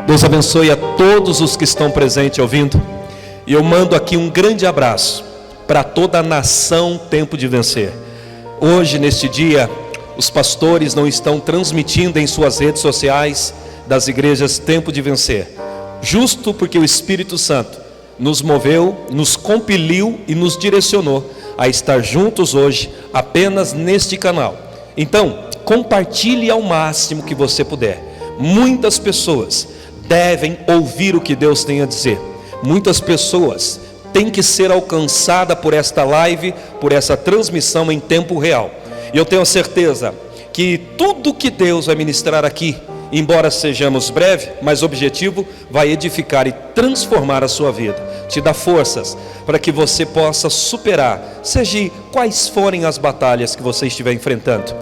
Deus abençoe a todos os que estão presentes ouvindo. E eu mando aqui um grande abraço para toda a nação Tempo de Vencer. Hoje, neste dia, os pastores não estão transmitindo em suas redes sociais das igrejas Tempo de Vencer, justo porque o Espírito Santo nos moveu, nos compeliu e nos direcionou a estar juntos hoje apenas neste canal. Então, compartilhe ao máximo que você puder. Muitas pessoas devem ouvir o que Deus tem a dizer. Muitas pessoas têm que ser alcançadas por esta live, por essa transmissão em tempo real. E eu tenho certeza que tudo que Deus vai ministrar aqui, embora sejamos breve, mas objetivo, vai edificar e transformar a sua vida, te dá forças para que você possa superar, seja quais forem as batalhas que você estiver enfrentando.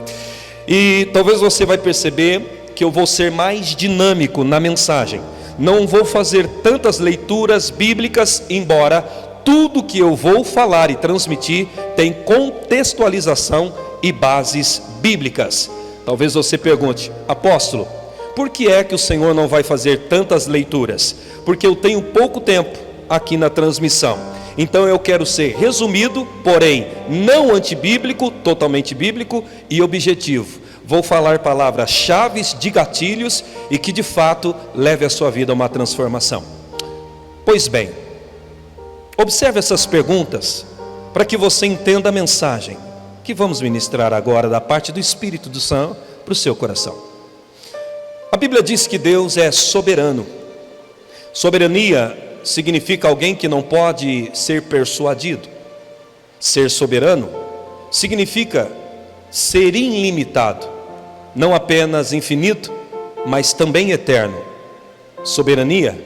E talvez você vai perceber que eu vou ser mais dinâmico na mensagem, não vou fazer tantas leituras bíblicas, embora tudo que eu vou falar e transmitir tem contextualização e bases bíblicas. Talvez você pergunte: apóstolo, por que é que o Senhor não vai fazer tantas leituras? Porque eu tenho pouco tempo aqui na transmissão. Então eu quero ser resumido, porém não antibíblico, totalmente bíblico e objetivo. Vou falar palavras-chave de gatilhos e que de fato leve a sua vida a uma transformação. Pois bem, observe essas perguntas para que você entenda a mensagem que vamos ministrar agora da parte do Espírito do Senhor para o seu coração. A Bíblia diz que Deus é soberano. Soberania significa alguém que não pode ser persuadido. Ser soberano significa ser ilimitado, não apenas infinito, mas também eterno. Soberania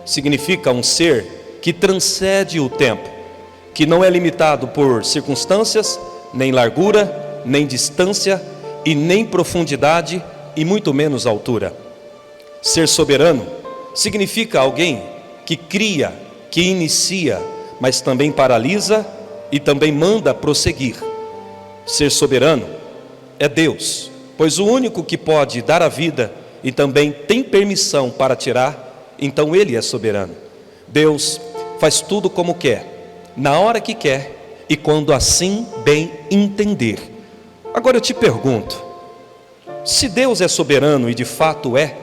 significa um ser que transcende o tempo, que não é limitado por circunstâncias, nem largura, nem distância e nem profundidade e muito menos altura. Ser soberano significa alguém que cria, que inicia, mas também paralisa e também manda prosseguir. Ser soberano é Deus, pois o único que pode dar a vida e também tem permissão para tirar, então Ele é soberano. Deus faz tudo como quer, na hora que quer e quando assim bem entender. Agora eu te pergunto, se Deus é soberano e de fato é,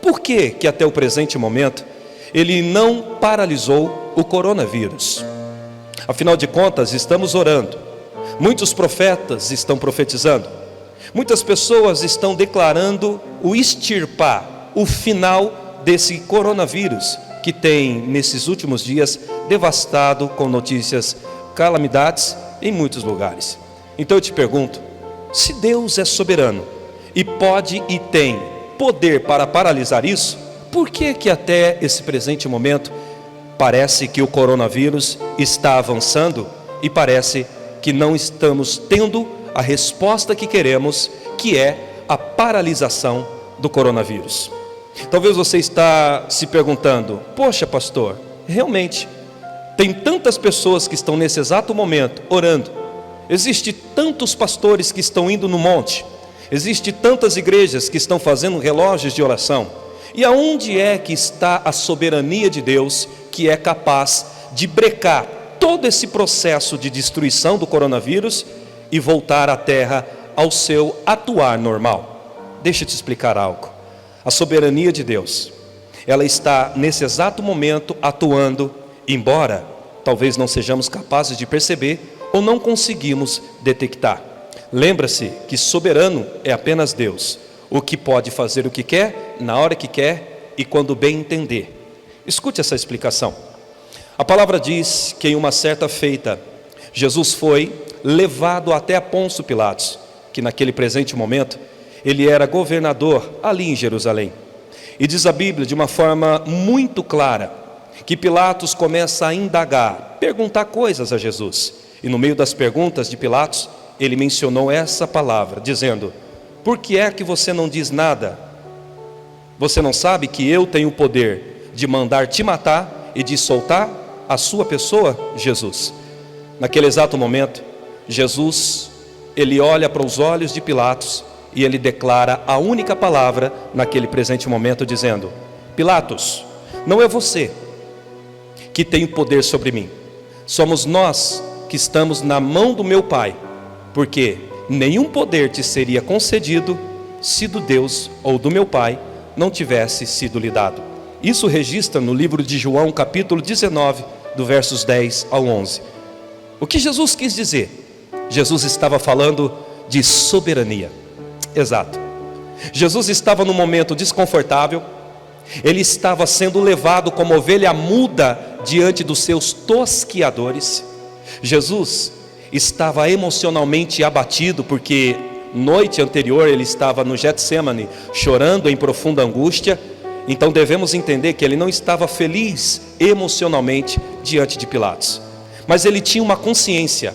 por que até o presente momento Ele não paralisou o coronavírus? Afinal de contas, estamos orando, muitos profetas estão profetizando, muitas pessoas estão declarando o extirpar, o final desse coronavírus que tem nesses últimos dias devastado com notícias, calamidades em muitos lugares. Então eu te pergunto, se Deus é soberano e pode e tem poder para paralisar isso, por que até esse presente momento parece que o coronavírus está avançando e parece que não estamos tendo a resposta que queremos, que é a paralisação do coronavírus? Talvez você está se perguntando: poxa, pastor, realmente tem tantas pessoas que estão nesse exato momento orando, existe tantos pastores que estão indo no monte, existe tantas igrejas que estão fazendo relógios de oração, e aonde é que está a soberania de Deus que é capaz de brecar todo esse processo de destruição do coronavírus e voltar a terra ao seu atuar normal? Deixa eu te explicar algo. A soberania de Deus, ela está nesse exato momento atuando, embora talvez não sejamos capazes de perceber ou não conseguimos detectar. Lembra-se que soberano é apenas Deus, o que pode fazer o que quer, na hora que quer e quando bem entender. Escute essa explicação. A palavra diz que em uma certa feita, Jesus foi levado até a Pôncio Pilatos, que naquele presente momento, ele era governador ali em Jerusalém. E diz a Bíblia de uma forma muito clara, que Pilatos começa a indagar, perguntar coisas a Jesus. E no meio das perguntas de Pilatos, ele mencionou essa palavra, dizendo: por que é que você não diz nada? Você não sabe que eu tenho o poder de mandar te matar e de soltar a sua pessoa, Jesus? Naquele exato momento, Jesus, ele olha para os olhos de Pilatos e ele declara a única palavra naquele presente momento, dizendo: Pilatos, não é você que tem o poder sobre mim, somos nós que estamos na mão do meu Pai, porque nenhum poder te seria concedido se do Deus ou do meu Pai não tivesse sido lhe dado. Isso registra no livro de João, capítulo 19, do versos 10 ao 11. O que Jesus quis dizer? Jesus estava falando de soberania. Exato. Jesus estava num momento desconfortável, ele estava sendo levado como ovelha muda diante dos seus tosquiadores. Jesus estava emocionalmente abatido, porque noite anterior ele estava no Getsemane, chorando em profunda angústia. Então devemos entender que ele não estava feliz emocionalmente diante de Pilatos, mas ele tinha uma consciência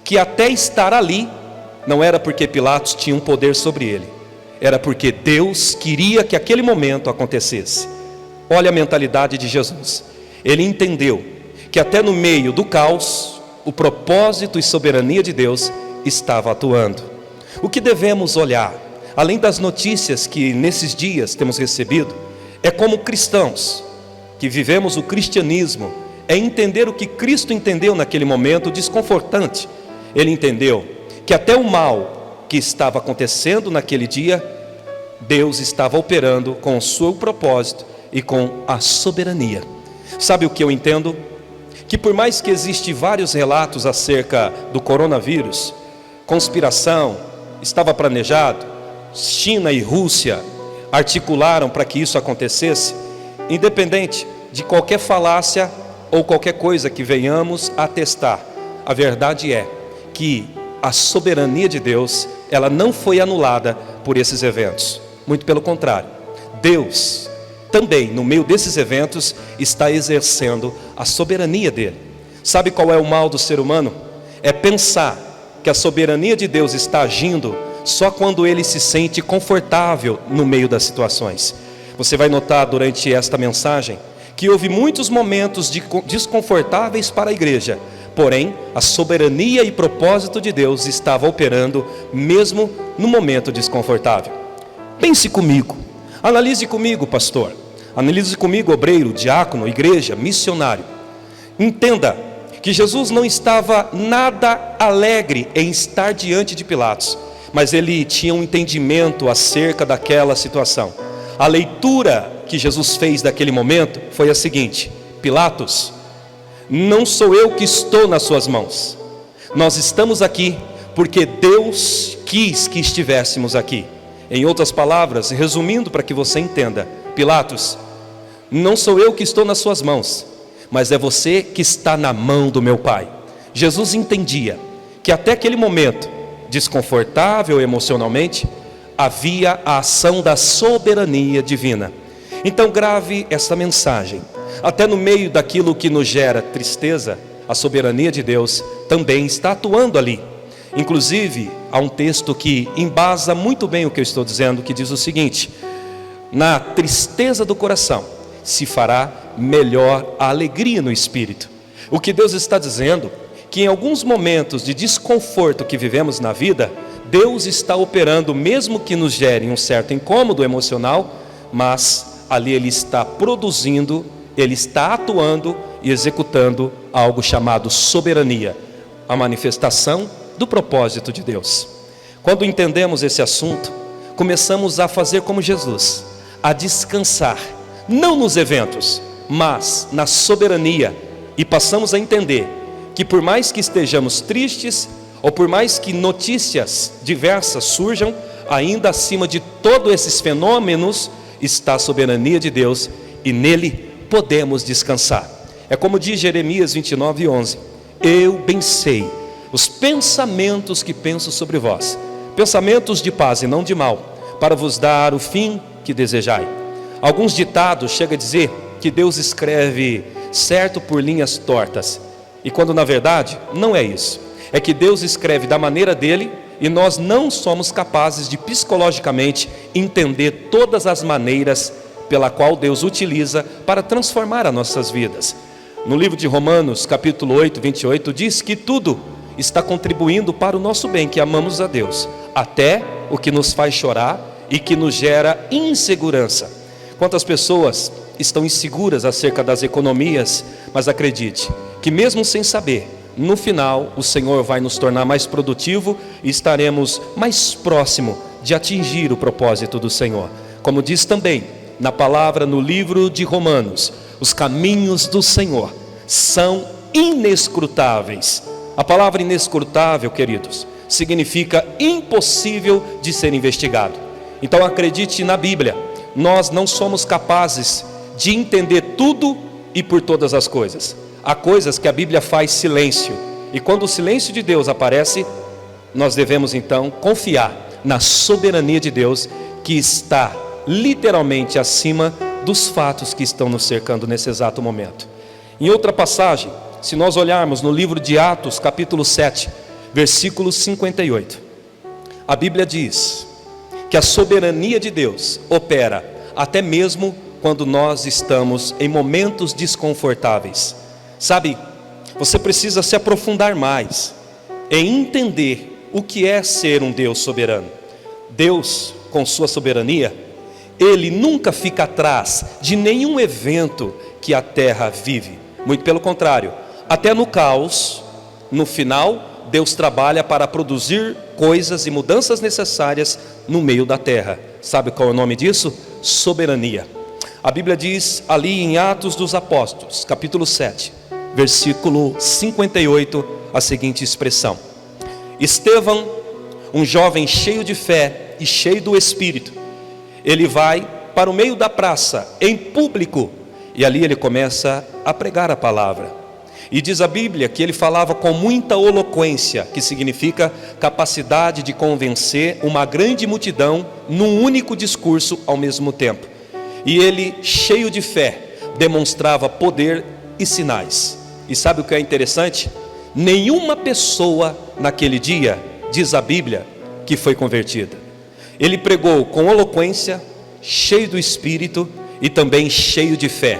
que até estar ali não era porque Pilatos tinha um poder sobre ele, era porque Deus queria que aquele momento acontecesse. Olha a mentalidade de Jesus. Ele entendeu que até no meio do caos, o propósito e soberania de Deus estava atuando. O que devemos olhar, além das notícias que nesses dias temos recebido, é como cristãos que vivemos o cristianismo, é entender o que Cristo entendeu naquele momento desconfortante. Ele entendeu que até o mal que estava acontecendo naquele dia, Deus estava operando com o seu propósito e com a soberania. Sabe o que eu entendo? Que por mais que existem vários relatos acerca do coronavírus, conspiração, estava planejado, China e Rússia articularam para que isso acontecesse, independente de qualquer falácia ou qualquer coisa que venhamos a testar, a verdade é que a soberania de Deus, ela não foi anulada por esses eventos, muito pelo contrário, Deus também no meio desses eventos está exercendo a soberania dele. Sabe qual é o mal do ser humano? É pensar que a soberania de Deus está agindo só quando ele se sente confortável no meio das situações. Você vai notar durante esta mensagem que houve muitos momentos desconfortáveis para a igreja, porém a soberania e propósito de Deus estava operando mesmo no momento desconfortável. Pense comigo, analise comigo, pastor, analise comigo, obreiro, diácono, igreja, missionário. Entenda que Jesus não estava nada alegre em estar diante de Pilatos, mas ele tinha um entendimento acerca daquela situação. A leitura que Jesus fez daquele momento foi a seguinte: Pilatos, não sou eu que estou nas suas mãos, nós estamos aqui porque Deus quis que estivéssemos aqui. Em outras palavras, resumindo para que você entenda, Pilatos, não sou eu que estou nas suas mãos, mas é você que está na mão do meu Pai. Jesus entendia que até aquele momento, desconfortável emocionalmente, havia a ação da soberania divina. Então grave essa mensagem, até no meio daquilo que nos gera tristeza, a soberania de Deus também está atuando ali. Inclusive, há um texto que embasa muito bem o que eu estou dizendo, que diz o seguinte: na tristeza do coração se fará melhor a alegria no espírito. O que Deus está dizendo, que em alguns momentos de desconforto que vivemos na vida, Deus está operando, mesmo que nos gere um certo incômodo emocional, mas ali Ele está produzindo, Ele está atuando e executando algo chamado soberania, a manifestação do propósito de Deus. Quando entendemos esse assunto, começamos a fazer como Jesus, a descansar, não nos eventos, mas na soberania, e passamos a entender que por mais que estejamos tristes, ou por mais que notícias diversas surjam, ainda acima de todos esses fenômenos está a soberania de Deus, e nele podemos descansar. É como diz Jeremias 29:11, eu bem sei os pensamentos que penso sobre vós, pensamentos de paz e não de mal, para vos dar o fim que desejai. Alguns ditados chegam a dizer que Deus escreve certo por linhas tortas, e quando na verdade não é isso, é que Deus escreve da maneira dele, e nós não somos capazes de psicologicamente entender todas as maneiras pela qual Deus utiliza para transformar as nossas vidas. No livro de Romanos, capítulo 8, 28, diz que tudo está contribuindo para o nosso bem, que amamos a Deus, até o que nos faz chorar e que nos gera insegurança. Quantas pessoas estão inseguras acerca das economias, mas acredite, que mesmo sem saber, no final o Senhor vai nos tornar mais produtivo e estaremos mais próximo de atingir o propósito do Senhor. Como diz também na palavra no livro de Romanos, os caminhos do Senhor são inescrutáveis. A palavra inescrutável, queridos, significa impossível de ser investigado. Então acredite na Bíblia, nós não somos capazes de entender tudo e por todas as coisas. Há coisas que a Bíblia faz silêncio, e quando o silêncio de Deus aparece, nós devemos então confiar na soberania de Deus, que está literalmente acima dos fatos que estão nos cercando nesse exato momento. Em outra passagem, se nós olharmos no livro de Atos, capítulo 7, versículo 58, a Bíblia diz que a soberania de Deus opera até mesmo quando nós estamos em momentos desconfortáveis. Sabe, você precisa se aprofundar mais em entender o que é ser um Deus soberano. Deus, com sua soberania, Ele nunca fica atrás de nenhum evento que a terra vive. Muito pelo contrário, até no caos, no final, Deus trabalha para produzir coisas e mudanças necessárias no meio da terra. Sabe qual é o nome disso? Soberania. A Bíblia diz ali em Atos dos Apóstolos, capítulo 7, versículo 58, a seguinte expressão: Estevão, um jovem cheio de fé e cheio do Espírito, ele vai para o meio da praça, em público, e ali ele começa a pregar a palavra. E diz a Bíblia que ele falava com muita eloquência, que significa capacidade de convencer uma grande multidão num único discurso ao mesmo tempo. E ele, cheio de fé, demonstrava poder e sinais. E sabe o que é interessante? Nenhuma pessoa naquele dia, diz a Bíblia, que foi convertida. Ele pregou com eloquência, cheio do Espírito e também cheio de fé.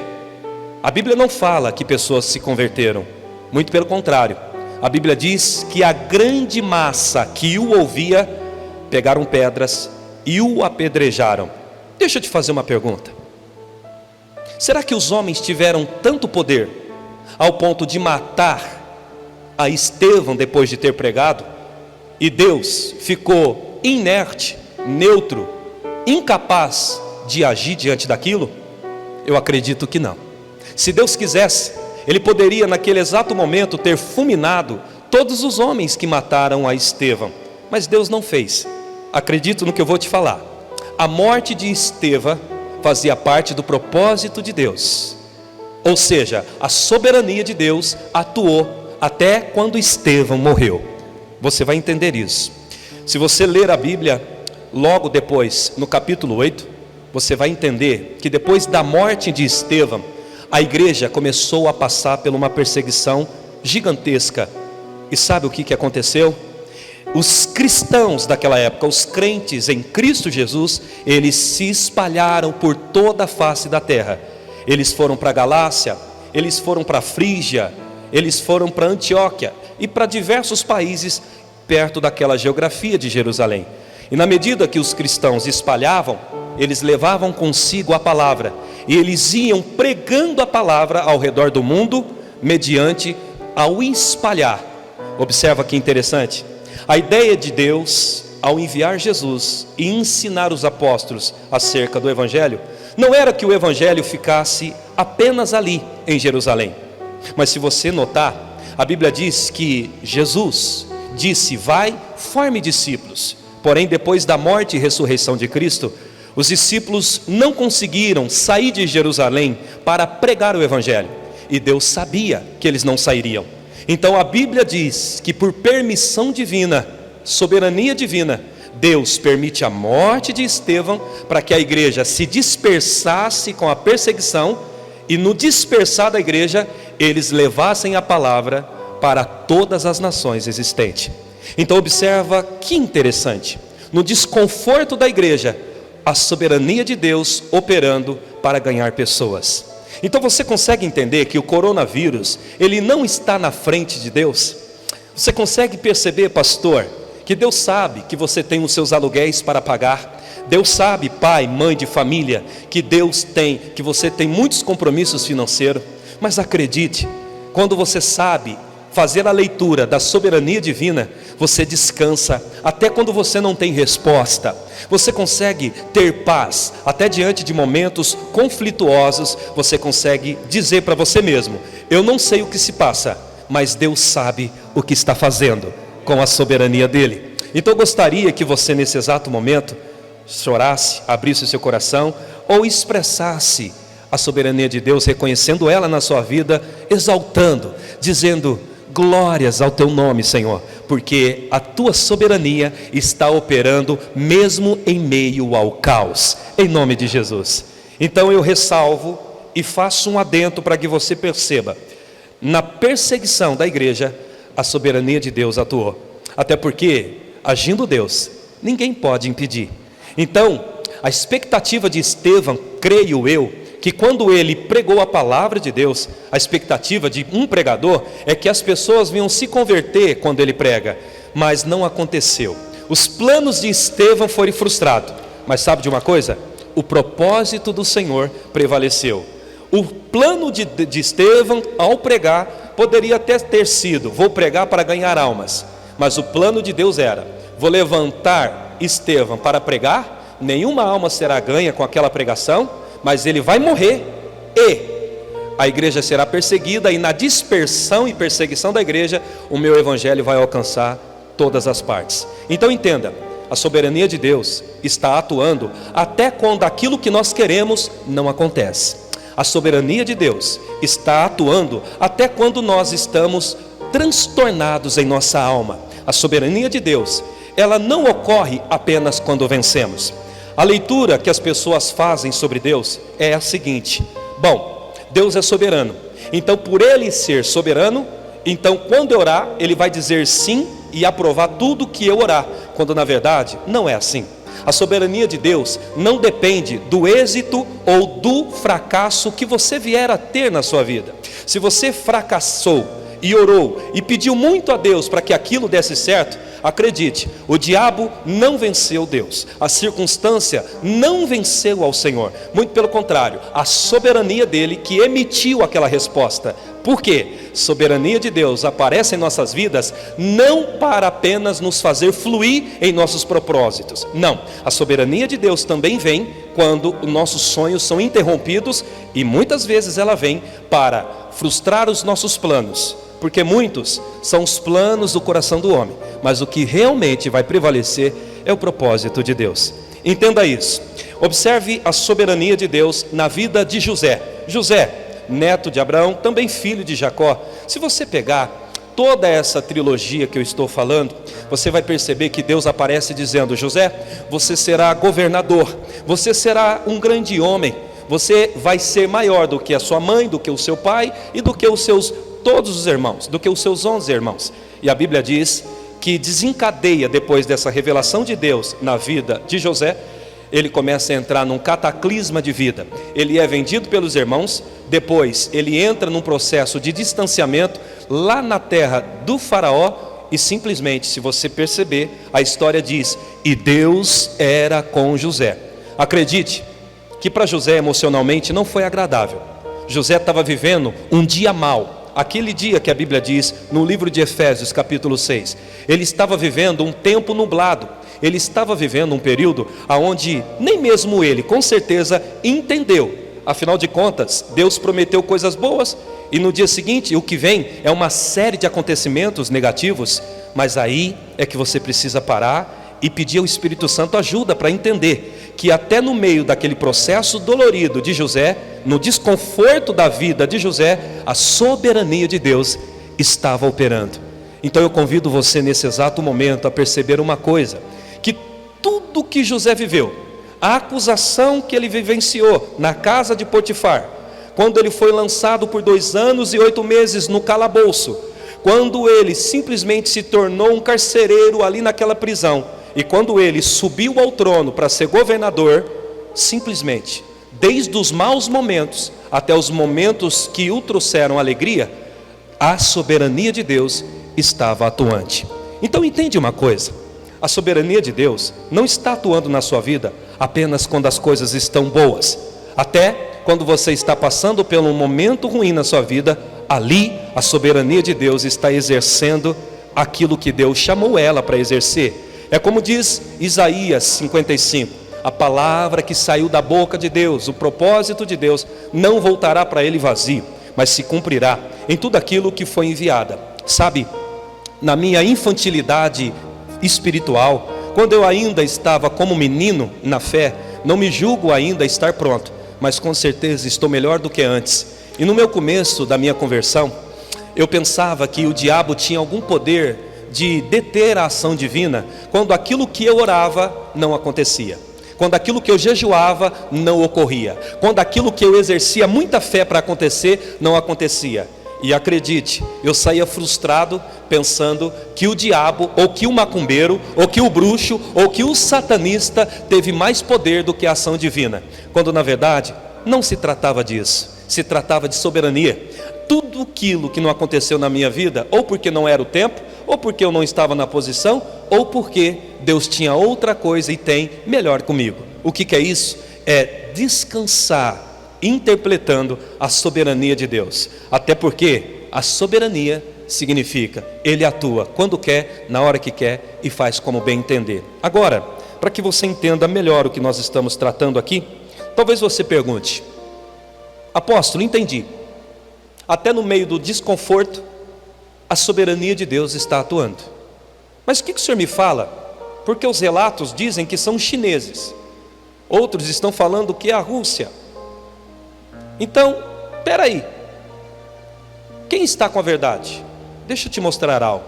A Bíblia não fala que pessoas se converteram, muito pelo contrário. A Bíblia diz que a grande massa que o ouvia pegaram pedras e o apedrejaram. Deixa eu te fazer uma pergunta. Será que os homens tiveram tanto poder ao ponto de matar a Estevão depois de ter pregado, e Deus ficou inerte, neutro, incapaz de agir diante daquilo? Eu acredito que não. Se Deus quisesse, Ele poderia naquele exato momento ter fulminado todos os homens que mataram a Estevão, mas Deus não fez. Acredito no que eu vou te falar. A morte de Estevão fazia parte do propósito de Deus, ou seja, a soberania de Deus atuou até quando Estevão morreu. Você vai entender isso. Se você ler a Bíblia, logo depois, no capítulo 8, você vai entender que depois da morte de Estevão, a igreja começou a passar por uma perseguição gigantesca. E sabe o que aconteceu? Os cristãos daquela época, os crentes em Cristo Jesus, eles se espalharam por toda a face da terra. Eles foram para a Galácia, eles foram para a Frígia, eles foram para Antioquia e para diversos países perto daquela geografia de Jerusalém. E na medida que os cristãos espalhavam, eles levavam consigo a palavra, e eles iam pregando a palavra ao redor do mundo, mediante ao espalhar. Observa que interessante. A ideia de Deus, ao enviar Jesus e ensinar os apóstolos acerca do Evangelho, não era que o Evangelho ficasse apenas ali em Jerusalém. Mas se você notar, a Bíblia diz que Jesus disse: vai, forme discípulos. Porém, depois da morte e ressurreição de Cristo, os discípulos não conseguiram sair de Jerusalém para pregar o Evangelho. E Deus sabia que eles não sairiam. Então a Bíblia diz que por permissão divina, soberania divina, Deus permite a morte de Estevão para que a igreja se dispersasse com a perseguição, e no dispersar da igreja, eles levassem a palavra para todas as nações existentes. Então observa que interessante, no desconforto da igreja, a soberania de Deus operando para ganhar pessoas. Então você consegue entender que o coronavírus, ele não está na frente de Deus? Você consegue perceber, pastor, que Deus sabe que você tem os seus aluguéis para pagar? Deus sabe, pai, mãe de família, que você tem muitos compromissos financeiros, mas acredite, quando você sabe fazer a leitura da soberania divina, você descansa, até quando você não tem resposta, você consegue ter paz, até diante de momentos conflituosos, você consegue dizer para você mesmo: eu não sei o que se passa, mas Deus sabe o que está fazendo com a soberania dele. Então eu gostaria que você nesse exato momento chorasse, abrisse o seu coração, ou expressasse a soberania de Deus, reconhecendo ela na sua vida, exaltando, dizendo: glórias ao teu nome, Senhor, porque a tua soberania está operando mesmo em meio ao caos, em nome de Jesus. Então eu ressalvo e faço um adendo para que você perceba: na perseguição da igreja, a soberania de Deus atuou, até porque, agindo Deus, ninguém pode impedir. Então, a expectativa de Estevão, creio eu, que quando ele pregou a palavra de Deus, a expectativa de um pregador é que as pessoas vinham se converter quando ele prega, mas não aconteceu. Os planos de Estevão foram frustrados, mas sabe de uma coisa? O propósito do Senhor prevaleceu. O plano de Estevão ao pregar poderia até ter sido: vou pregar para ganhar almas, mas o plano de Deus era: vou levantar Estevão para pregar, nenhuma alma será ganha com aquela pregação, mas ele vai morrer e a igreja será perseguida, e na dispersão e perseguição da igreja, o meu evangelho vai alcançar todas as partes. Então entenda, a soberania de Deus está atuando até quando aquilo que nós queremos não acontece. A soberania de Deus está atuando até quando nós estamos transtornados em nossa alma. A soberania de Deus, ela não ocorre apenas quando vencemos. A leitura que as pessoas fazem sobre Deus é a seguinte: bom, Deus é soberano, então por Ele ser soberano, então quando eu orar, Ele vai dizer sim e aprovar tudo que eu orar, quando na verdade não é assim. A soberania de Deus não depende do êxito ou do fracasso que você vier a ter na sua vida. Se você fracassou e orou e pediu muito a Deus para que aquilo desse certo, acredite, o diabo não venceu Deus, a circunstância não venceu ao Senhor, muito pelo contrário, a soberania dele que emitiu aquela resposta. Por quê? Soberania de Deus aparece em nossas vidas não para apenas nos fazer fluir em nossos propósitos, não, a soberania de Deus também vem quando os nossos sonhos são interrompidos, e muitas vezes ela vem para frustrar os nossos planos, porque muitos são os planos do coração do homem, mas o que realmente vai prevalecer é o propósito de Deus. Entenda isso. Observe a soberania de Deus na vida de José. José, neto de Abraão, também filho de Jacó. Se você pegar toda essa trilogia que eu estou falando, você vai perceber que Deus aparece dizendo: José, você será governador, você será um grande homem, você vai ser maior do que a sua mãe, do que o seu pai e do que todos os irmãos, do que os seus 11 irmãos. E a Bíblia diz que desencadeia, depois dessa revelação de Deus na vida de José, ele começa a entrar num cataclisma de vida. Ele é vendido pelos irmãos, depois ele entra num processo de distanciamento lá na terra do faraó, e simplesmente, se você perceber, a história diz: e Deus era com José. Acredite que para José emocionalmente não foi agradável. José estava vivendo um dia mau. Aquele dia que a Bíblia diz no livro de Efésios capítulo 6, ele estava vivendo um tempo nublado, ele estava vivendo um período onde nem mesmo ele com certeza entendeu. Afinal de contas, Deus prometeu coisas boas, e no dia seguinte o que vem é uma série de acontecimentos negativos. Mas aí é que você precisa parar e pedir ao Espírito Santo ajuda para entender que até no meio daquele processo dolorido de José, no desconforto da vida de José, a soberania de Deus estava operando. Então eu convido você nesse exato momento a perceber uma coisa: que tudo que José viveu, a acusação que ele vivenciou na casa de Potifar, quando ele foi lançado por 2 anos e 8 meses no calabouço, quando ele simplesmente se tornou um carcereiro ali naquela prisão, e quando ele subiu ao trono para ser governador, simplesmente, desde os maus momentos até os momentos que o trouxeram alegria, a soberania de Deus estava atuante. Então entende uma coisa: A soberania de Deus não está atuando na sua vida apenas quando as coisas estão boas. Até quando você está passando por um momento ruim na sua vida, ali a soberania de Deus está exercendo aquilo que Deus chamou ela para exercer. É como diz Isaías 55, a palavra que saiu da boca de Deus, o propósito de Deus, não voltará para ele vazio, mas se cumprirá em tudo aquilo que foi enviada. Sabe, na minha infantilidade espiritual, quando eu ainda estava como menino na fé, não me julgo ainda estar pronto, mas com certeza estou melhor do que antes. E no meu começo da minha conversão, eu pensava que o diabo tinha algum poder de deter a ação divina, quando aquilo que eu orava não acontecia, quando aquilo que eu jejuava não ocorria, quando aquilo que eu exercia muita fé para acontecer, não acontecia. E acredite, eu saía frustrado pensando que o diabo, ou que o macumbeiro, ou que o bruxo, ou que o satanista teve mais poder do que a ação divina, quando na verdade não se tratava disso, se tratava de soberania. Tudo aquilo que não aconteceu na minha vida, ou porque não era o tempo, ou porque eu não estava na posição, ou porque Deus tinha outra coisa e tem melhor comigo. O que é isso? É descansar interpretando a soberania de Deus. Até porque a soberania significa Ele atua quando quer, na hora que quer e faz como bem entender. Agora, para que você entenda melhor o que nós estamos tratando aqui, talvez você pergunte: apóstolo, entendi, até no meio do desconforto a soberania de Deus está atuando, mas o que o senhor me fala? Porque os relatos dizem que são chineses, outros estão falando que é a Rússia. Então, peraí, quem está com a verdade? Deixa eu te mostrar algo.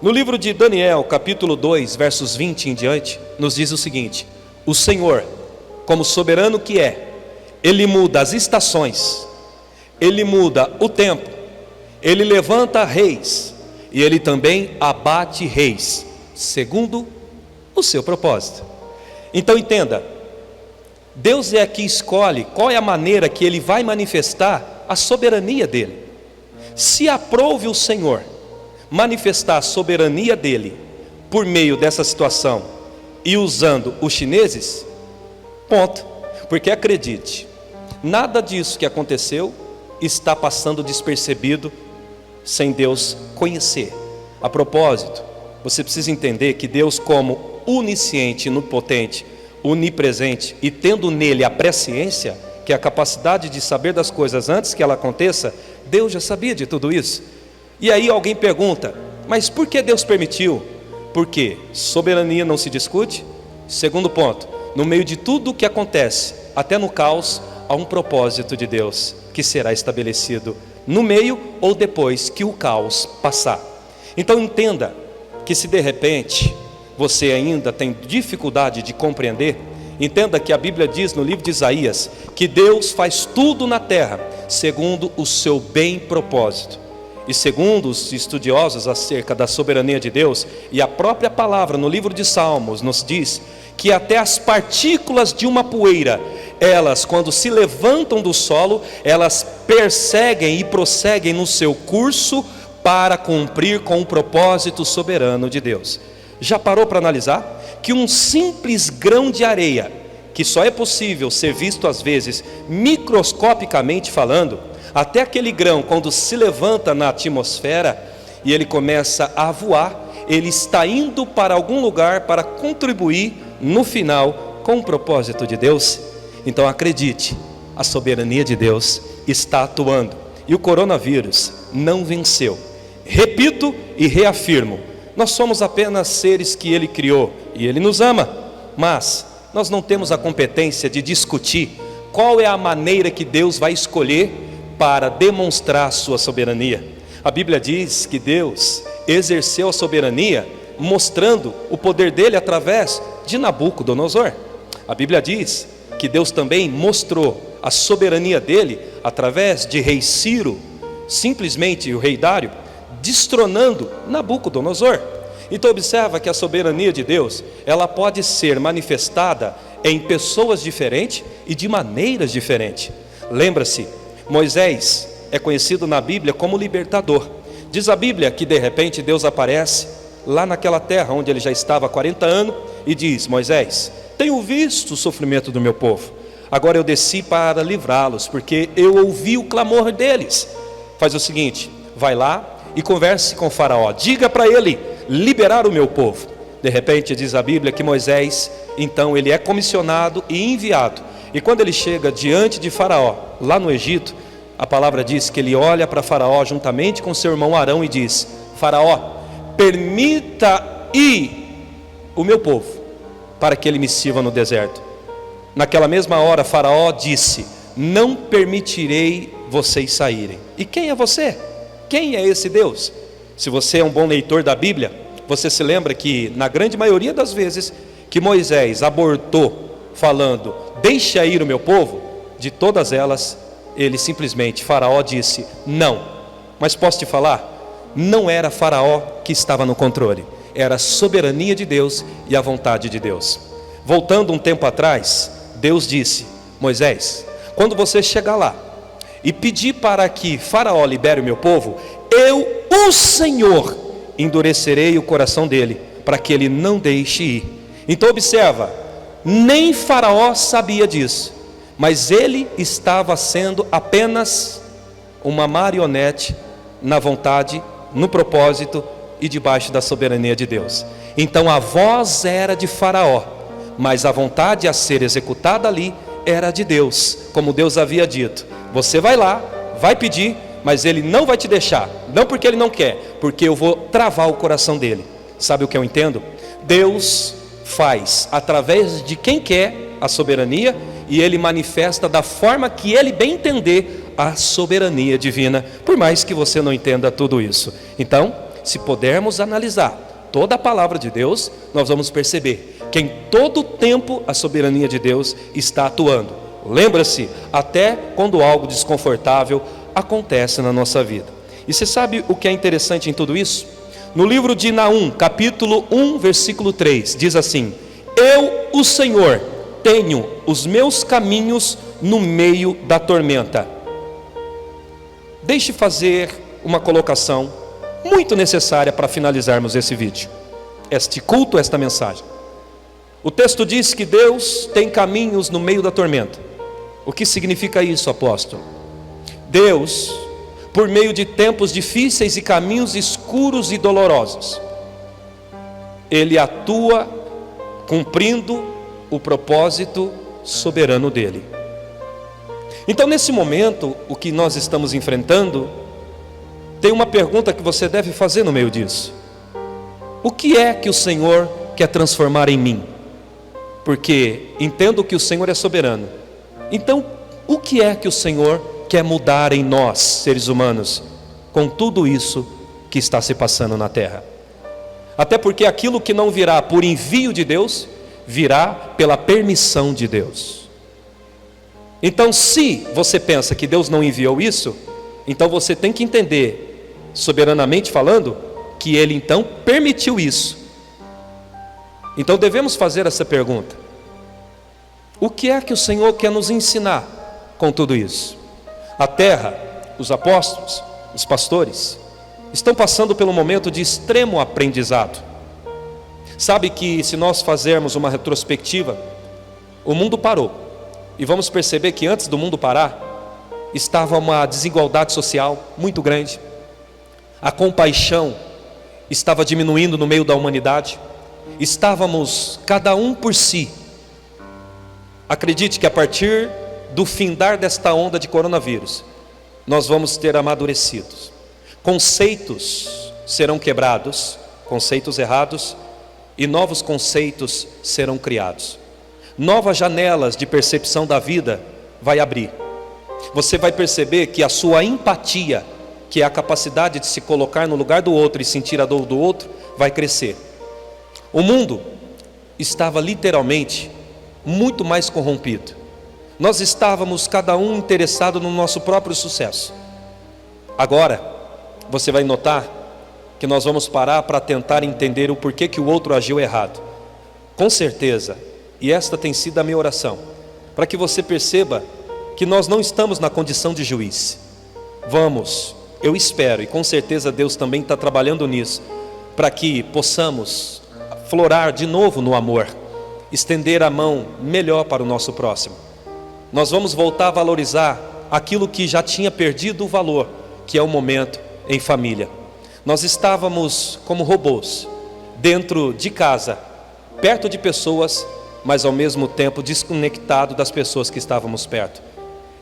No livro de Daniel, capítulo 2, versos 20 em diante, nos diz o seguinte: o Senhor, como soberano que é, Ele muda as estações, Ele muda o tempo, Ele levanta reis, e Ele também abate reis, segundo o seu propósito. Então entenda, Deus é que escolhe qual é a maneira que Ele vai manifestar a soberania dEle. Se aprove o Senhor manifestar a soberania dEle por meio dessa situação e usando os chineses, ponto. Porque acredite, nada disso que aconteceu está passando despercebido sem Deus conhecer. A propósito, você precisa entender que Deus, como onisciente, onipotente, onipresente, e tendo nele a presciência, que é a capacidade de saber das coisas antes que ela aconteça, Deus já sabia de tudo isso. E aí alguém pergunta: mas por que Deus permitiu? Porque soberania não se discute. Segundo ponto, no meio de tudo o que acontece, até no caos, há um propósito de Deus que será estabelecido no meio ou depois que o caos passar. Então entenda que se de repente você ainda tem dificuldade de compreender, entenda que a Bíblia diz no livro de Isaías que Deus faz tudo na terra segundo o seu bem propósito. E segundo os estudiosos acerca da soberania de Deus, e a própria palavra no livro de Salmos nos diz que até as partículas de uma poeira, elas quando se levantam do solo, elas perseguem e prosseguem no seu curso para cumprir com o propósito soberano de Deus. Já parou para analisar que um simples grão de areia, que só é possível ser visto às vezes microscopicamente falando, até aquele grão quando se levanta na atmosfera e ele começa a voar, ele está indo para algum lugar para contribuir no final com o propósito de Deus? Então acredite, a soberania de Deus está atuando e o coronavírus não venceu. Repito e reafirmo, nós somos apenas seres que Ele criou e Ele nos ama, mas nós não temos a competência de discutir qual é a maneira que Deus vai escolher para demonstrar a sua soberania. A Bíblia diz que Deus exerceu a soberania mostrando o poder dele através de Nabucodonosor. A Bíblia diz que Deus também mostrou a soberania dele através de rei Ciro, simplesmente o rei Dário, destronando Nabucodonosor. Então observa que a soberania de Deus, ela pode ser manifestada em pessoas diferentes e de maneiras diferentes. Lembra-se, Moisés é conhecido na Bíblia como libertador. Diz a Bíblia que de repente Deus aparece lá naquela terra onde ele já estava há 40 anos e diz: Moisés, tenho visto o sofrimento do meu povo, agora eu desci para livrá-los, porque eu ouvi o clamor deles. Faz o seguinte, vai lá e converse com o faraó, diga para ele liberar o meu povo. De repente diz a Bíblia que Moisés, então ele é comissionado e enviado, e quando ele chega diante de faraó, lá no Egito, a palavra diz que ele olha para faraó juntamente com seu irmão Arão e diz: Faraó, permita ir o meu povo, para que ele me sirva no deserto. Naquela mesma hora faraó disse: não permitirei vocês saírem. E quem é você? Quem é esse Deus? Se você é um bom leitor da Bíblia, você se lembra que na grande maioria das vezes que Moisés abortou falando: deixa ir o meu povo, de todas elas ele simplesmente, faraó disse não. Mas posso te falar, não era faraó que estava no controle, era a soberania de Deus e a vontade de Deus. Voltando um tempo atrás, Deus disse: Moisés, quando você chegar lá e pedir para que faraó libere o meu povo, eu, o Senhor, endurecerei o coração dele, para que ele não deixe ir. Então observa, nem faraó sabia disso, mas ele estava sendo apenas uma marionete na vontade, no propósito e debaixo da soberania de Deus. Então a voz era de faraó, mas a vontade a ser executada ali era de Deus, como Deus havia dito: você vai lá, vai pedir, mas ele não vai te deixar, não porque ele não quer, porque eu vou travar o coração dele. Sabe o que eu entendo? Deus faz através de quem quer a soberania, e ele manifesta da forma que ele bem entender a soberania divina, por mais que você não entenda tudo isso. Então, se pudermos analisar toda a palavra de Deus, nós vamos perceber que em todo tempo a soberania de Deus está atuando. Lembra-se, até quando algo desconfortável acontece na nossa vida. E você sabe o que é interessante em tudo isso? No livro de Naum, capítulo 1, versículo 3, diz assim: eu, o Senhor, tenho os meus caminhos no meio da tormenta. Deixe fazer uma colocação muito necessária para finalizarmos esse vídeo, este culto, esta mensagem. O texto diz que Deus tem caminhos no meio da tormenta. O que significa isso, apóstolo? Deus, por meio de tempos difíceis e caminhos escuros e dolorosos, Ele atua cumprindo o propósito soberano dele. Então, nesse momento, o que nós estamos enfrentando, tem uma pergunta que você deve fazer no meio disso: o que é que o Senhor quer transformar em mim? Porque entendo que o Senhor é soberano. Então, o que é que o Senhor quer mudar em nós, seres humanos, com tudo isso que está se passando na terra? Até porque aquilo que não virá por envio de Deus, virá pela permissão de Deus. Então, se você pensa que Deus não enviou isso, então você tem que entender, soberanamente falando, que Ele então permitiu isso. Então devemos fazer essa pergunta: o que é que o Senhor quer nos ensinar com tudo isso? A terra, os apóstolos, os pastores, estão passando pelo momento de extremo aprendizado. Sabe que se nós fazermos uma retrospectiva, o mundo parou, e vamos perceber que antes do mundo parar, estava uma desigualdade social muito grande, a compaixão estava diminuindo no meio da humanidade, estávamos cada um por si. Acredite que a partir do findar desta onda de coronavírus, nós vamos ter amadurecidos, conceitos serão quebrados, conceitos errados, e novos conceitos serão criados. Novas janelas de percepção da vida vai abrir. Você vai perceber que a sua empatia, que é a capacidade de se colocar no lugar do outro e sentir a dor do outro, vai crescer. O mundo estava literalmente muito mais corrompido. Nós estávamos cada um interessado no nosso próprio sucesso. Agora, você vai notar que nós vamos parar para tentar entender o porquê que o outro agiu errado. Com certeza, e esta tem sido a minha oração, para que você perceba que nós não estamos na condição de juiz. Vamos, eu espero, e com certeza Deus também está trabalhando nisso, para que possamos florar de novo no amor, estender a mão melhor para o nosso próximo. Nós vamos voltar a valorizar aquilo que já tinha perdido o valor, que é o momento em família. Nós estávamos como robôs, dentro de casa, perto de pessoas, mas ao mesmo tempo desconectado das pessoas que estávamos perto.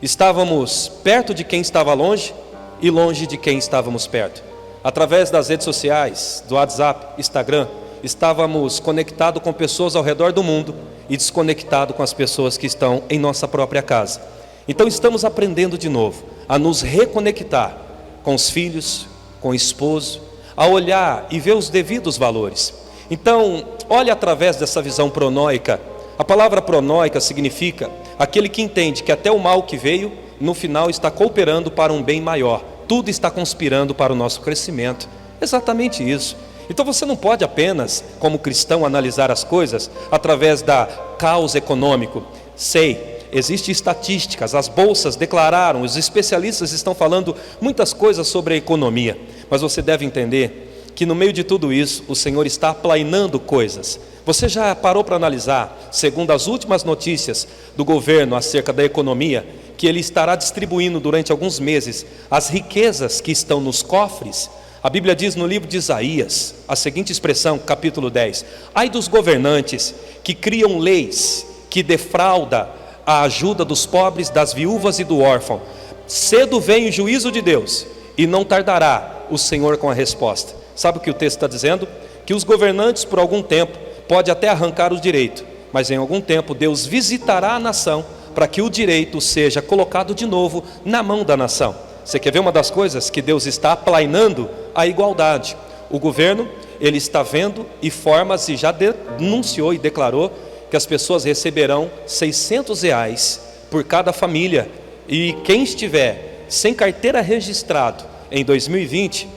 Estávamos perto de quem estava longe e longe de quem estávamos perto. Através das redes sociais, do WhatsApp, Instagram, estávamos conectados com pessoas ao redor do mundo e desconectados com as pessoas que estão em nossa própria casa. Então estamos aprendendo de novo a nos reconectar com os filhos, com o esposo, a olhar e ver os devidos valores. Então, olhe através dessa visão pronóica. A palavra pronóica significa aquele que entende que até o mal que veio, no final está cooperando para um bem maior. Tudo está conspirando para o nosso crescimento. Exatamente isso. Então você não pode apenas, como cristão, analisar as coisas através da caos econômico. Sei, existem estatísticas, as bolsas declararam, os especialistas estão falando muitas coisas sobre a economia. Mas você deve entender que no meio de tudo isso, o Senhor está aplainando coisas. Você já parou para analisar, segundo as últimas notícias do governo acerca da economia, que Ele estará distribuindo durante alguns meses as riquezas que estão nos cofres? A Bíblia diz no livro de Isaías, a seguinte expressão, capítulo 10: ai dos governantes que criam leis, que defraudam a ajuda dos pobres, das viúvas e do órfão. Cedo vem o juízo de Deus, e não tardará o Senhor com a resposta. Sabe o que o texto está dizendo? Que os governantes por algum tempo pode até arrancar o direito, mas em algum tempo Deus visitará a nação para que o direito seja colocado de novo na mão da nação. Você quer ver uma das coisas que Deus está aplainando? A igualdade. O governo, ele está vendo e formas e já denunciou e declarou que as pessoas receberão R$600 por cada família, e quem estiver sem carteira registrado em 2020,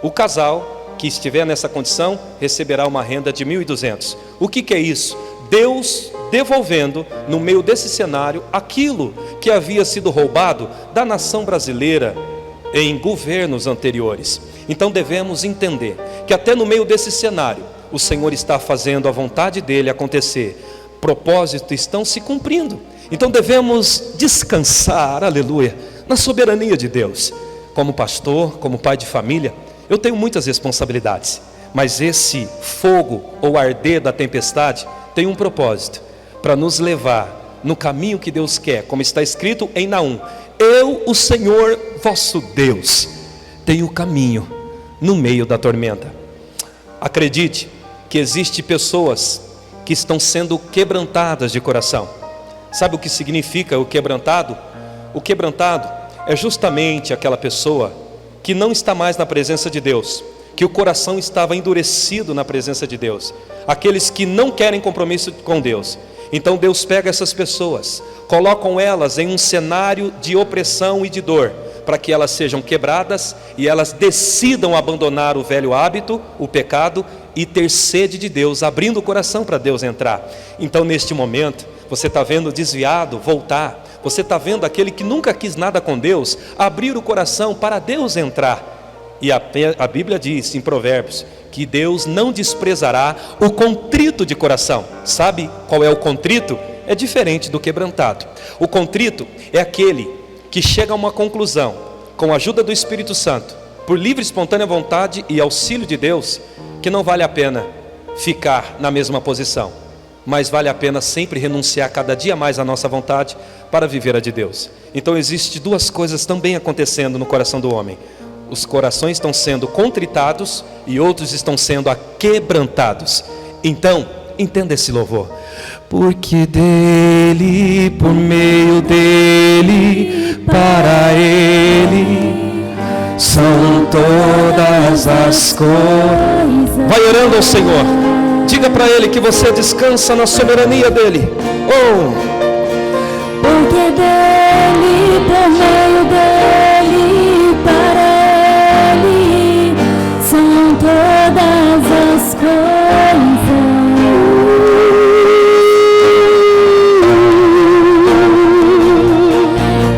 o casal que estiver nessa condição receberá uma renda de R$1.200. O que é isso? Deus devolvendo no meio desse cenário aquilo que havia sido roubado da nação brasileira em governos anteriores. Então devemos entender que até no meio desse cenário o Senhor está fazendo a vontade dele acontecer, propósitos estão se cumprindo. Então devemos descansar, aleluia, na soberania de Deus. Como pastor, como pai de família, eu tenho muitas responsabilidades, mas esse fogo ou arder da tempestade tem um propósito, para nos levar no caminho que Deus quer, como está escrito em Naum: eu, o Senhor vosso Deus, tenho o caminho no meio da tormenta. Acredite que existem pessoas que estão sendo quebrantadas de coração. Sabe o que significa o quebrantado? O quebrantado é justamente aquela pessoa que não está mais na presença de Deus, que o coração estava endurecido na presença de Deus, aqueles que não querem compromisso com Deus. Então Deus pega essas pessoas, colocam elas em um cenário de opressão e de dor, para que elas sejam quebradas e elas decidam abandonar o velho hábito, o pecado, e ter sede de Deus, abrindo o coração para Deus entrar. Então neste momento, você está vendo desviado voltar, você está vendo aquele que nunca quis nada com Deus, abrir o coração para Deus entrar. E a Bíblia diz em Provérbios que Deus não desprezará o contrito de coração. Sabe qual é o contrito? É diferente do quebrantado. O contrito é aquele que chega a uma conclusão, com a ajuda do Espírito Santo, por livre e espontânea vontade e auxílio de Deus, que não vale a pena ficar na mesma posição, mas vale a pena sempre renunciar cada dia mais à nossa vontade para viver a de Deus. Então existem duas coisas também acontecendo no coração do homem: os corações estão sendo contritados e outros estão sendo aquebrantados. Então, entenda esse louvor. Porque dele, por meio dele, para ele, são todas as coisas. Vai orando ao Senhor. Diga para Ele que você descansa na soberania dEle. Oh! Porque dele, por meio dele, para ele, são todas as coisas.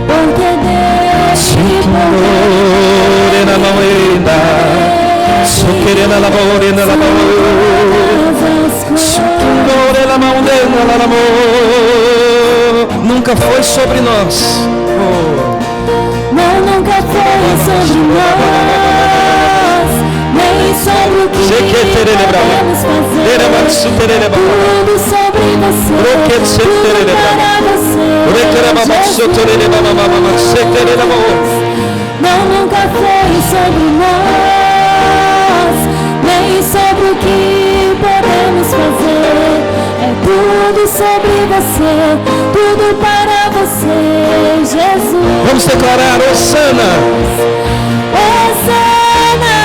Porque dele, por meio dele, Nunca foi sobre nós. Não, nunca foi sobre nós, nem sobre o que podemos fazer. Tudo sobre você, tudo para você, Jesus. Não, nunca foi sobre nós, nem sobre o que podemos fazer. É tudo sobre você, tudo para você, Jesus. Vamos declarar: Hosana, Hosana,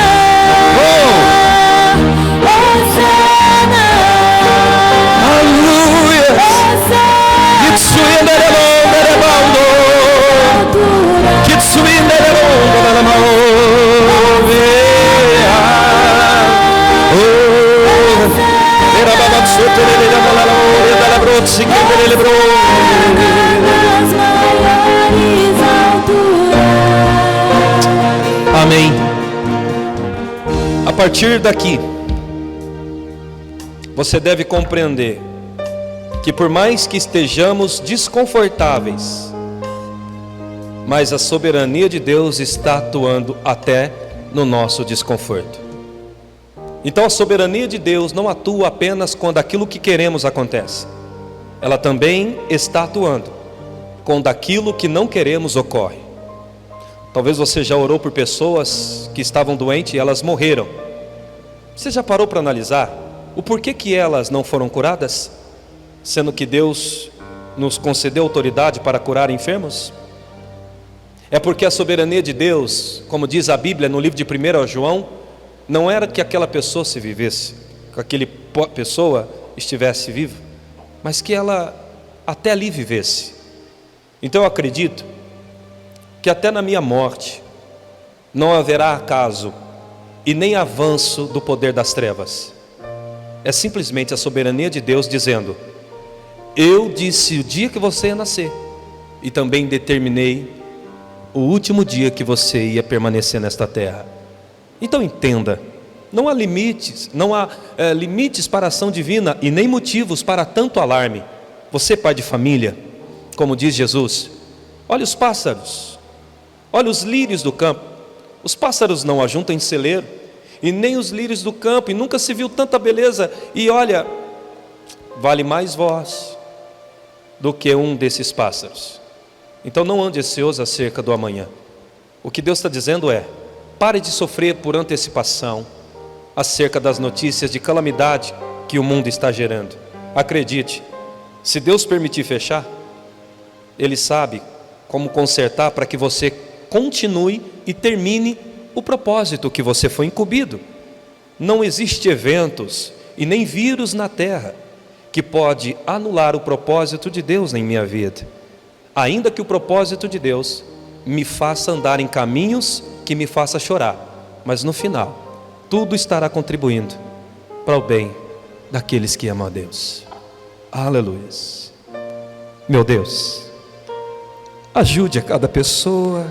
Hosana, aleluia. Amém. A partir daqui, você deve compreender que por mais que estejamos desconfortáveis, mas a soberania de Deus está atuando até no nosso desconforto. Então a soberania de Deus não atua apenas quando aquilo que queremos acontece. Ela também está atuando quando aquilo que não queremos ocorre. Talvez você já orou por pessoas que estavam doentes e elas morreram. Você já parou para analisar o porquê que elas não foram curadas? Sendo que Deus nos concedeu autoridade para curar enfermos? É porque a soberania de Deus, como diz a Bíblia no livro de 1 João, não era que aquela pessoa se vivesse, que aquela pessoa estivesse viva, mas que ela até ali vivesse. Então eu acredito que até na minha morte não haverá acaso e nem avanço do poder das trevas. É simplesmente a soberania de Deus dizendo: eu disse o dia que você ia nascer, e também determinei o último dia que você ia permanecer nesta terra. Então entenda, não há limites para a ação divina e nem motivos para tanto alarme. Você, pai de família, como diz Jesus, olha os pássaros, olha os lírios do campo. Os pássaros não ajuntam em celeiro, e nem os lírios do campo, e nunca se viu tanta beleza. E olha, vale mais vós do que um desses pássaros. Então não ande ansioso acerca do amanhã. O que Deus está dizendo é: pare de sofrer por antecipação acerca das notícias de calamidade que o mundo está gerando. Acredite, se Deus permitir fechar, Ele sabe como consertar para que você continue e termine o propósito que você foi incumbido. Não existe eventos e nem vírus na terra que pode anular o propósito de Deus em minha vida, ainda que o propósito de Deus me faça andar em caminhos que me faça chorar, mas no final tudo estará contribuindo para o bem daqueles que amam a Deus. Aleluia. Meu Deus, ajude a cada pessoa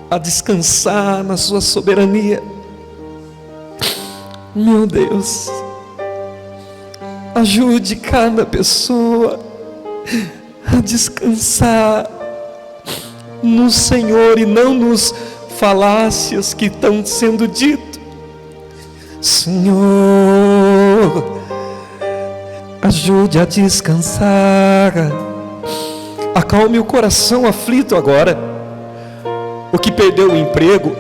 a descansar na sua soberania. Meu Deus, ajude cada pessoa a descansar no Senhor e não nos falácias que estão sendo ditas. Senhor, ajude a descansar. Acalme o coração aflito agora. O que perdeu o emprego,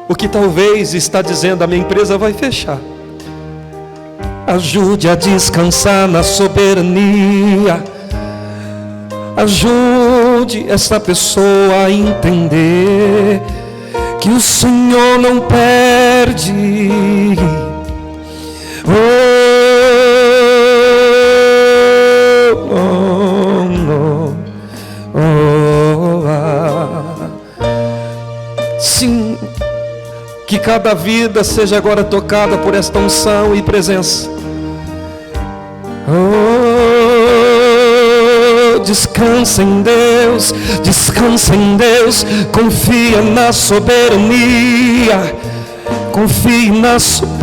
o que talvez está dizendo: a minha empresa vai fechar. Ajude a descansar na soberania. Ajude essa pessoa a entender que o Senhor não perde. Sim, que cada vida seja agora tocada por esta unção e presença. descansa em Deus, descansa em Deus, confia na soberania, confie na soberania.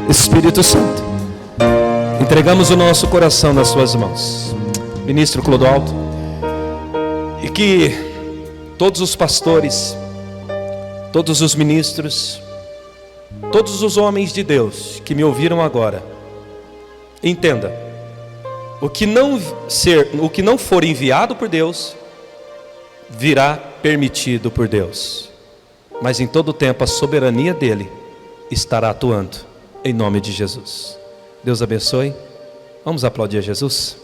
Espírito Santo, entregamos o nosso coração nas suas mãos, ministro Clodoaldo, e que todos os pastores, todos os ministros, todos os homens de Deus que me ouviram agora, entenda, o que não for enviado por Deus, virá permitido por Deus, mas em todo tempo a soberania dele estará atuando, em nome de Jesus. Deus abençoe. Vamos aplaudir a Jesus.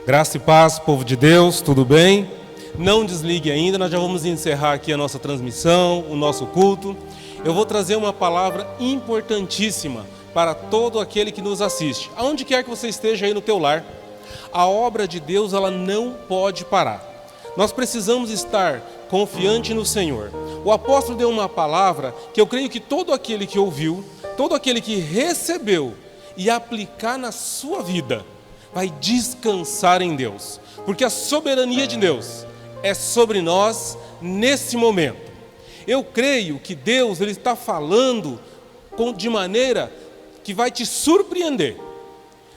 Graça e paz, povo de Deus, tudo bem? Não desligue ainda, nós já vamos encerrar aqui a nossa transmissão, o nosso culto. Eu vou trazer uma palavra importantíssima para todo aquele que nos assiste, aonde quer que você esteja aí no teu lar. A obra de Deus, ela não pode parar. Nós precisamos estar confiante no Senhor. O apóstolo deu uma palavra que eu creio que todo aquele que ouviu, todo aquele que recebeu e aplicar na sua vida, vai descansar em Deus, porque a soberania de Deus é sobre nós nesse momento. Eu creio que Deus, Ele está falando de maneira que vai te surpreender.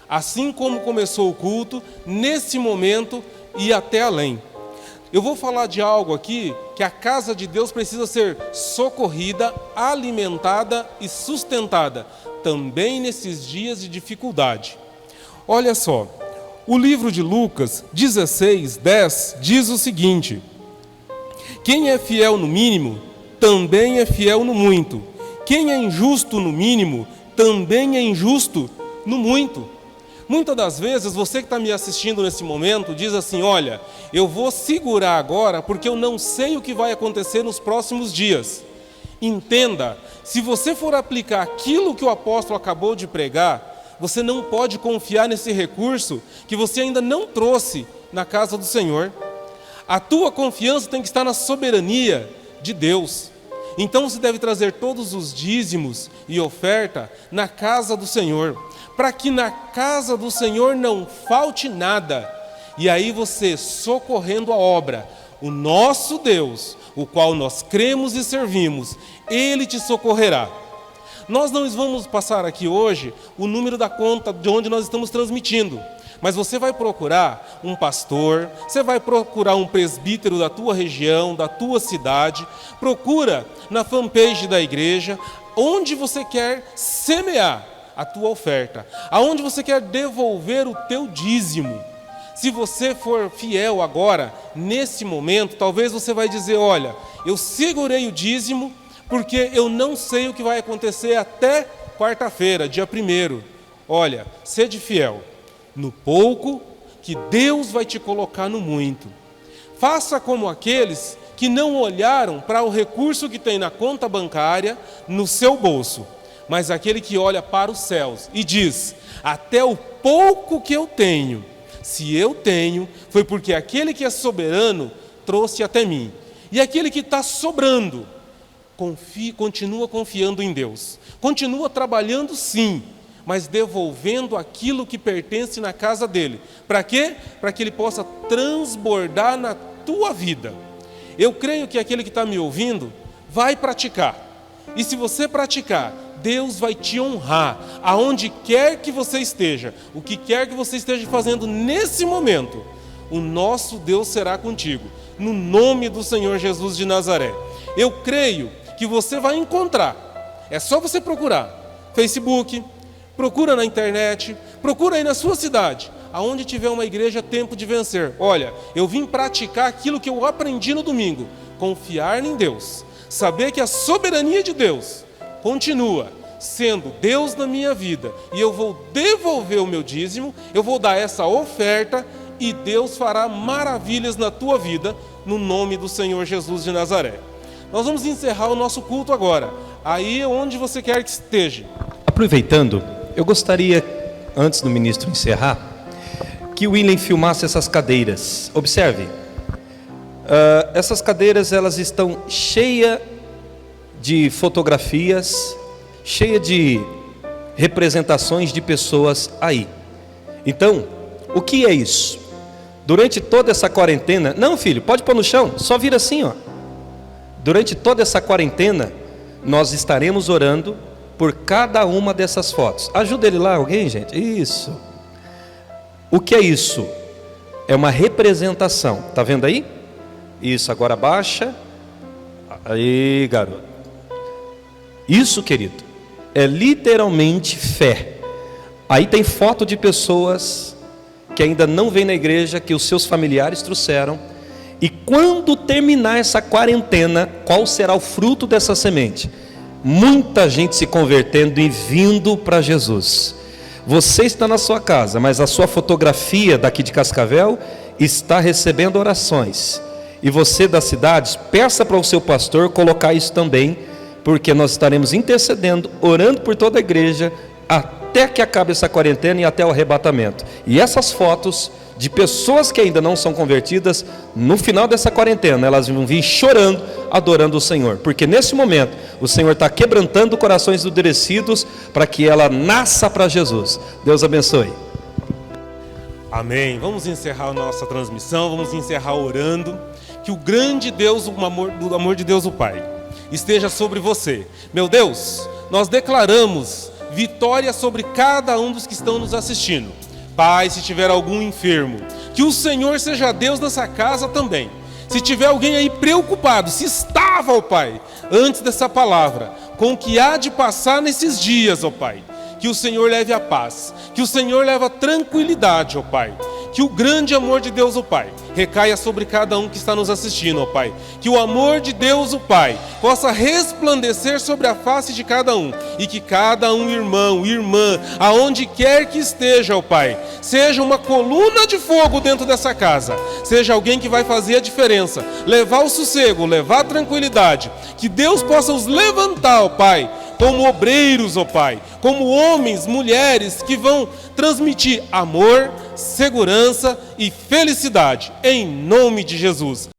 Assim como começou o culto, nesse momento e até além. Eu vou falar de algo aqui, que a casa de Deus precisa ser socorrida, alimentada e sustentada, também nesses dias de dificuldade. Olha só, o livro de Lucas 16:10 diz o seguinte: quem é fiel no mínimo, também é fiel no muito. Quem é injusto no mínimo, também é injusto no muito. Muitas das vezes, você que está me assistindo nesse momento, diz assim: olha, eu vou segurar agora, porque eu não sei o que vai acontecer nos próximos dias. Entenda, se você for aplicar aquilo que o apóstolo acabou de pregar, você não pode confiar nesse recurso que você ainda não trouxe na casa do Senhor. A tua confiança tem que estar na soberania de Deus. Então você deve trazer todos os dízimos e oferta na casa do Senhor, para que na casa do Senhor não falte nada. E aí você, socorrendo a obra, o nosso Deus, o qual nós cremos e servimos, Ele te socorrerá. Nós não vamos passar aqui hoje o número da conta de onde nós estamos transmitindo, mas você vai procurar um pastor, você vai procurar um presbítero da tua região, da tua cidade, procura na fanpage da igreja, onde você quer semear a tua oferta, aonde você quer devolver o teu dízimo. Se você for fiel agora, nesse momento, talvez você vai dizer: olha, eu segurei o dízimo, porque eu não sei o que vai acontecer até quarta-feira, dia 1º. Olha, sede fiel no pouco, que Deus vai te colocar no muito. Faça como aqueles que não olharam para o recurso que tem na conta bancária, no seu bolso, mas aquele que olha para os céus e diz: até o pouco que eu tenho, se eu tenho, foi porque aquele que é soberano trouxe até mim. E aquele que está sobrando, continua confiando em Deus, continua trabalhando sim, mas devolvendo aquilo que pertence na casa dele. Para quê? Para que ele possa transbordar na tua vida. Eu creio que aquele que está me ouvindo vai praticar. E se você praticar, Deus vai te honrar, aonde quer que você esteja, o que quer que você esteja fazendo nesse momento, o nosso Deus será contigo, no nome do Senhor Jesus de Nazaré. Eu creio que você vai encontrar, é só você procurar, Facebook, procura na internet, procura aí na sua cidade, aonde tiver uma igreja Tempo de Vencer. Olha, eu vim praticar aquilo que eu aprendi no domingo, confiar em Deus, saber que a soberania de Deus continua sendo Deus na minha vida, e eu vou devolver o meu dízimo, eu vou dar essa oferta, e Deus fará maravilhas na tua vida, no nome do Senhor Jesus de Nazaré. Nós vamos encerrar o nosso culto agora. Aí onde você quer que esteja. Aproveitando, eu gostaria, antes do ministro encerrar, que o William filmasse essas cadeiras. Observe, essas cadeiras elas estão cheias de fotografias, cheias de representações de pessoas aí. Então, o que é isso? Durante toda essa quarentena, não filho, pode pôr no chão, só vira assim, ó. Durante toda essa quarentena, nós estaremos orando por cada uma dessas fotos. Ajuda ele lá, alguém, gente? Isso. O que é isso? É uma representação. Tá vendo aí? Isso, agora abaixa. Aí, garoto. Isso, querido, é literalmente fé. Aí tem foto de pessoas que ainda não vêm na igreja, que os seus familiares trouxeram. E quando terminar essa quarentena, qual será o fruto dessa semente? Muita gente se convertendo e vindo para Jesus. Você está na sua casa, mas a sua fotografia daqui de Cascavel está recebendo orações. E você das cidades, peça para o seu pastor colocar isso também, porque nós estaremos intercedendo, orando por toda a igreja, até que acabe essa quarentena e até o arrebatamento. E essas fotos de pessoas que ainda não são convertidas, no final dessa quarentena, elas vão vir chorando, adorando o Senhor, porque nesse momento, o Senhor está quebrantando corações endurecidos, para que ela nasça para Jesus. Deus abençoe. Amém. Vamos encerrar a nossa transmissão, vamos encerrar orando, que o grande Deus, o amor de Deus o Pai, esteja sobre você. Meu Deus, nós declaramos vitória sobre cada um dos que estão nos assistindo. Pai, se tiver algum enfermo, que o Senhor seja Deus nessa casa também. Se tiver alguém aí preocupado, se estava, ó Pai, antes dessa palavra, com o que há de passar nesses dias, ó Pai, que o Senhor leve a paz, que o Senhor leve a tranquilidade, ó Pai, que o grande amor de Deus, o Pai, recaia sobre cada um que está nos assistindo, ó Pai, que o amor de Deus, o Pai, possa resplandecer sobre a face de cada um, e que cada um, irmão, irmã, aonde quer que esteja, ó Pai, seja uma coluna de fogo dentro dessa casa, seja alguém que vai fazer a diferença, levar o sossego, levar a tranquilidade, que Deus possa os levantar, ó Pai, como obreiros, ó Pai, como homens, mulheres que vão transmitir amor, segurança e felicidade, em nome de Jesus.